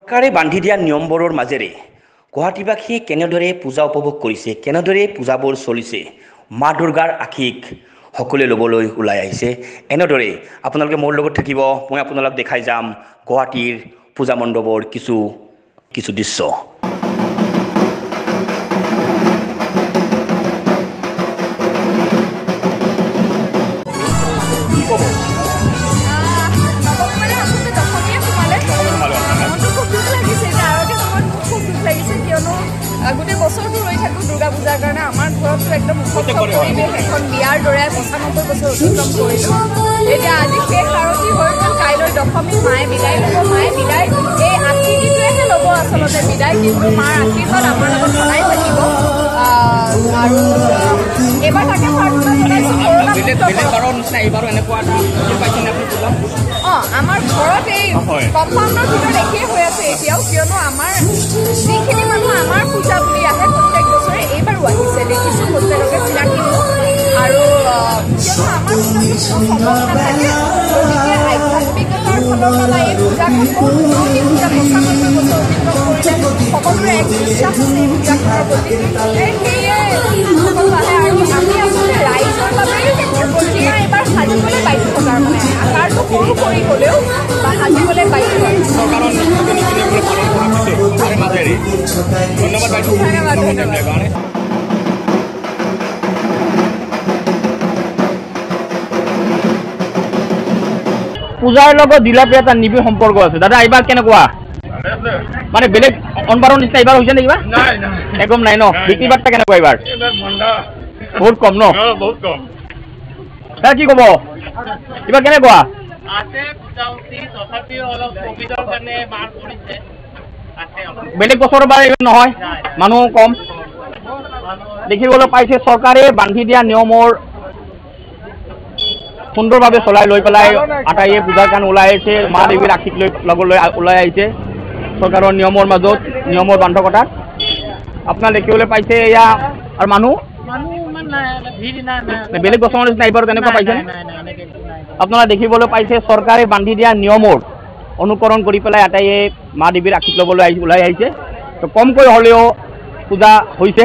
চৰকাৰে বান্ধি দিয়া নিয়মবোৰৰ মাজেৰে গুৱাহাটীবাসীয়ে কেনেদৰে পূজা উপভোগ কৰিছে, কেনেদৰে পূজাবোৰ চলিছে, মা দুৰ্গাৰ আশীষ সকলোৱে ল'বলৈ ওলাই আহিছে। এনেদৰে আপোনালোকে মোৰ লগত থাকিব, মই আপোনালোক দেখাই যাম গুৱাহাটীৰ পূজা মণ্ডপৰ কিছু দৃশ্য। গোটেই বছৰটো ৰৈ থাকোঁ দুৰ্গা পূজাৰ কাৰণে। আমাৰ ঘৰতো একদম উৎসৱ পৰিৱেশ, এখন বিয়াৰ দৰে 95 বছৰ অতিক্ৰম কৰিলোঁ। এতিয়া আজি শেষ আৰতি হৈ গ'ল, কাইলৈ দশমী, মায়ে বিদায় ল'ব। মায়ে বিদায় এই আশীৰ্বাদটোৱেহে ল'ব আচলতে বিদায়, কিন্তু মাৰ আশীৰ্বাদ আমাৰ লগত সদায় থাকিব। আৰু এইবাৰ তাকে প্ৰাৰ্থনা জনাইছোঁ আমাৰ ঘৰত এই কম্পাউণ্ডৰ ভিতৰত একেই হৈ আছে এতিয়াও, কিয়নো আমাৰ যিখিনি মানুহ আমাৰ পূজা বুলি আহে প্ৰত্যেক বছৰে এইবাৰো আহিছে, দেখিছোঁ প্ৰত্যেককে চিনাকি মোৰ। আৰু কিয়নো আমাৰ পূজাটো নাথাকে, গতিকে আধ্যাত্মিকতাৰ ফালৰ পৰা এই পূজাখন বহুত পুৰণি পূজা, 95 বছৰ অতিক্ৰম কৰিলে সকলোৰে এক বিশ্বাস আছে এই পূজাখনৰ প্ৰতি। সেয়ে সকলো আহে আৰু আমি আচলতে ৰাইজৰ বাবেই প্ৰতিমা এইবাৰ সাজিবলৈ বাধ্য, তাৰমানে আকাৰটো সৰু কৰি হ'লেও বা সাজিবলৈ বাধ্য। ধন্যবাদ। পূজাৰ লগত জিলাপিৰ এটা নিবিড় সম্পৰ্ক আছে। দাদা এইবাৰ কেনেকুৱা? মানে বেলেগ অনবাৰৰ নিচিনা এইবাৰ হৈছে নে কিবা? একদম নাই ন? বিক্ৰী বাৰ্তা কেনেকুৱা এইবাৰ? বহুত কম ন? বহুত কম। দাদা কি ক'ব এইবাৰ কেনেকুৱা? বেলেগ বছৰৰ বাৰ নহয়, মানুহ কম দেখিবলৈ পাইছে। চৰকাৰে বান্ধি দিয়া নিয়মৰ সুন্দৰভাৱে চলাই লৈ পেলাই আটাইয়ে পূজাৰ কাৰণে ওলাই আহিছে, মা দেৱীৰ আশীষ ল'বলৈ ওলাই আহিছে চৰকাৰৰ নিয়মৰ মাজত, নিয়মৰ বান্ধকতাত আপোনাৰ দেখিবলৈ পাইছে। এয়া আৰু মানুহ বেলেগ বছৰৰ নিচিনা এইবাৰ তেনেকুৱা পাইছে আপোনাৰা দেখিবলৈ পাইছে। চৰকাৰে বান্ধি দিয়া নিয়মৰ অনুকৰণ কৰি পেলাই আটাইয়ে মা দেৱীৰ আশীষ ল'বলৈ ওলাই আহিছে। তো কমকৈ হ'লেও পূজা হৈছে।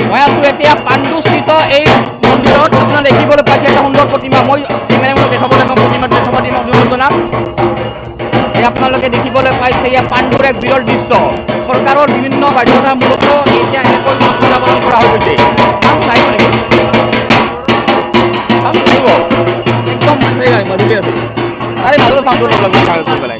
মই আছোঁ এতিয়া পাণ্ডুস্থিত এই মন্দিৰত। আপোনাৰ দেখিবলৈ পাইছে এটা সুন্দৰ প্ৰতিমা। মই কেমেৰামেনক দেখাবলৈ প্ৰতিমাটো দেখা দিম অভিনন্দন জনাম। আপোনালোকে দেখিবলৈ পাইছে এয়া পাণ্ডুৰ এক বিৰল দৃশ্য। চৰকাৰৰ বিভিন্ন বাধ্যতামূলক এতিয়া এনেকৈ পূজা পালন কৰা হৈ গৈছে। একদম আছে আৰে ভালো চাউণ্ডটো অলপ পেলাই